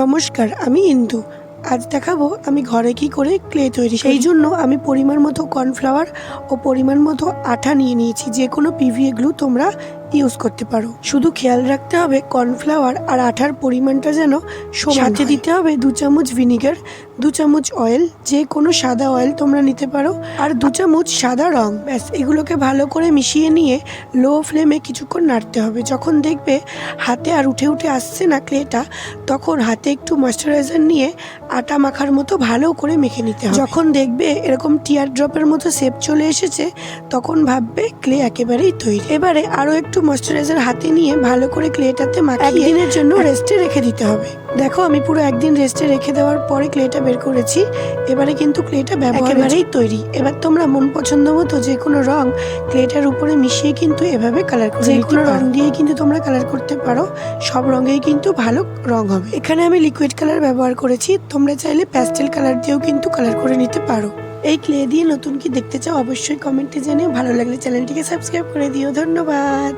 নমস্কার, আমি ইন্দু। আজ দেখাবো আমি ঘরে কি করে ক্লে তৈরি। সেই জন্য আমি পরিমাণ মতো কর্নফ্লাওয়ার ও পরিমাণ মতো আঠা নিয়ে নিয়েছি। যে কোনো পিভিএ গ্লু তোমরা ইউজ করতে পারো। শুধু খেয়াল রাখতে হবে কর্নফ্লাওয়ার আর আঠার পরিমাণটা যেন সমান। সাথে দিতে হবে 2 চামচ ভিনিগার, 2 চামচ অয়েল, যে কোনো সাদা অয়েল তোমরা নিতে পারো, আর 2 চামচ সাদা রং। ব্যাস, এগুলোকে ভালো করে মিশিয়ে নিয়ে লো ফ্লেমে কিছুক্ষণ নাড়তে হবে। যখন দেখবে হাতে আর উঠে উঠে আসছে না ক্লেটা, তখন হাতে একটু ময়েশ্চারাইজার নিয়ে আটা মাখার মতো ভালো করে মেখে নিতে হবে। যখন দেখবে এরকম টিয়ার ড্রপের মতো শেপ চলে এসেছে, তখন ভাববে ক্লে একেবারেই তৈরি। এবারে আরও একটু ময়েশ্চারাইজার হাতে নিয়ে ভালো করে ক্লেটাতে মাখিয়ে একদিনের জন্য রেস্টে রেখে দিতে হবে। দেখো, আমি পুরো একদিন রেস্টে রেখে দেওয়ার পরে ক্লেটা বের করেছি। এবারে কিন্তু ক্লেটা একেবারেই তৈরি। এবার তোমরা মন পছন্দ মতো যে কোনো রং ক্লেটার উপরে মিশিয়ে কিন্তু এভাবে কালার করে যে কোনো রং দিয়ে কিন্তু তোমরা কালার করতে পারো। সব রঙেই কিন্তু ভালো রং হবে। এখানে আমি লিকুইড কালার ব্যবহার করেছি, তোমরা চাইলে প্যাস্টেল কালার দিয়েও কিন্তু কালার করে নিতে পারো। এই ক্লে দিয়ে নতুন কি দেখতে চাও অবশ্যই কমেন্টে জানিও। ভালো লাগলে চ্যানেলটিকে সাবস্ক্রাইব করে দিও। ধন্যবাদ।